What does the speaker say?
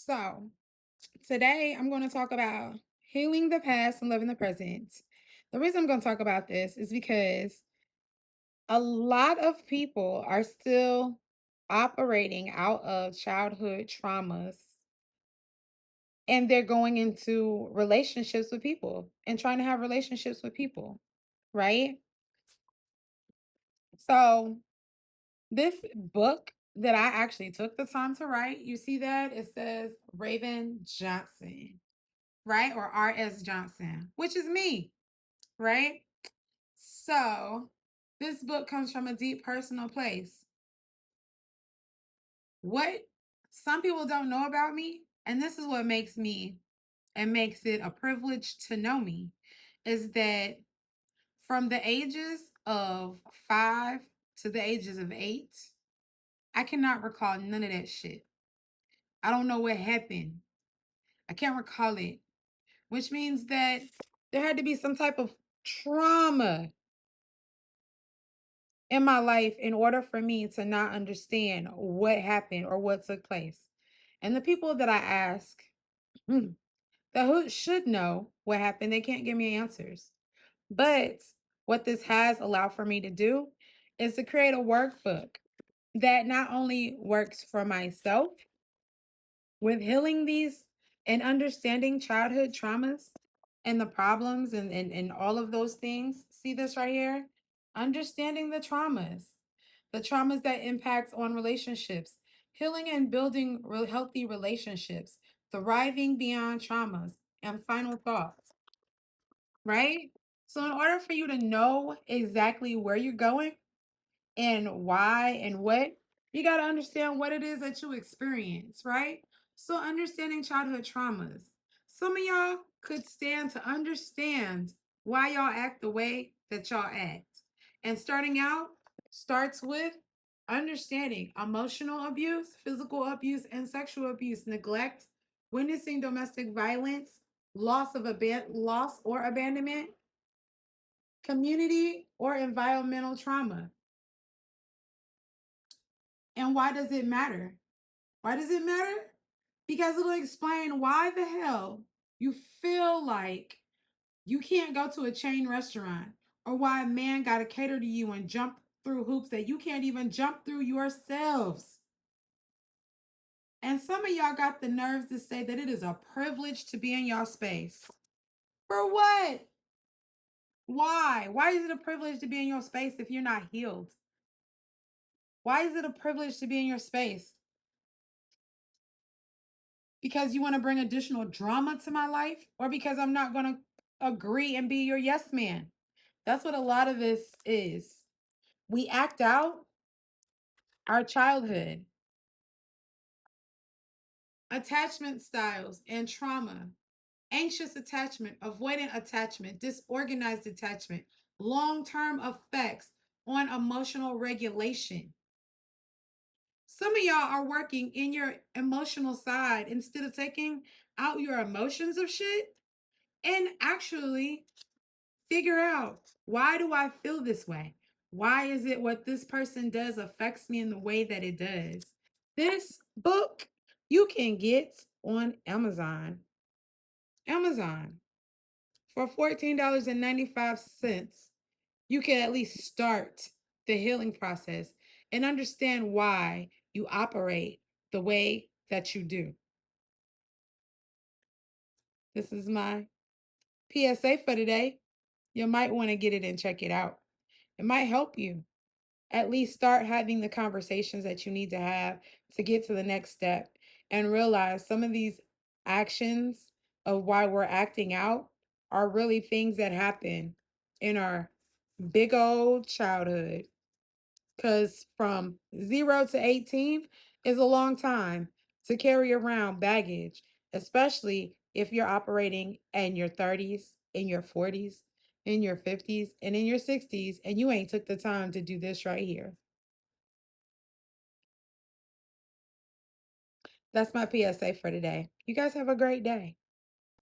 So, today I'm going to talk about healing the past and living the present. The reason I'm going to talk about this is because a lot of people are still operating out of childhood traumas and they're going into relationships with people and trying to have relationships with people, right? So, this book that I actually took the time to write, you see that it says Raven Johnson, right? Or R.S. Johnson, which is me, right? So, this book comes from a deep personal place. What some people don't know about me, and this is what makes me and makes it a privilege to know me, is that from the ages of 5 to the ages of 8, I cannot recall none of that shit. I don't know what happened. I can't recall it, which means that there had to be some type of trauma in my life in order for me to not understand what happened or what took place. And the people that I ask that who should know what happened, they can't give me answers. But what this has allowed for me to do is to create a workbook that not only works for myself with healing these and understanding childhood traumas and the problems and all of those things. See this right here? Understanding the traumas that impact on relationships, healing and building healthy relationships, thriving beyond traumas, and final thoughts, right? So, in order for you to know exactly where you're going, and why and what, you got to understand what it is that you experience, right? So, understanding childhood traumas. Some of y'all could stand to understand why y'all act the way that y'all act. And starting out starts with understanding emotional abuse, physical abuse, and sexual abuse, neglect, witnessing domestic violence, loss or abandonment, community or environmental trauma. And why does it matter? Why does it matter? Because it'll explain why the hell you feel like you can't go to a chain restaurant, or why a man got to cater to you and jump through hoops that you can't even jump through yourselves. And some of y'all got the nerves to say that it is a privilege to be in y'all space. For what? Why? Why is it a privilege to be in your space if you're not healed? Why is it a privilege to be in your space? Because you want to bring additional drama to my life, or because I'm not going to agree and be your yes man? That's what a lot of this is. We act out our childhood, attachment styles, and trauma, anxious attachment, avoidant attachment, disorganized attachment, long term effects on emotional regulation. Some of y'all are working in your emotional side instead of taking out your emotions of shit and actually figure out, why do I feel this way? Why is it what this person does affects me in the way that it does? This book you can get on Amazon. Amazon for $14.95. You can at least start the healing process and understand why you operate the way that you do. This is my PSA for today. You might want to get it and check it out. It might help you at least start having the conversations that you need to have to get to the next step and realize some of these actions of why we're acting out are really things that happen in our big old childhood. Because from 0 to 18 is a long time to carry around baggage, especially if you're operating in your 30s, in your 40s, in your 50s, and in your 60s, and you ain't took the time to do this right here. That's my PSA for today. You guys have a great day.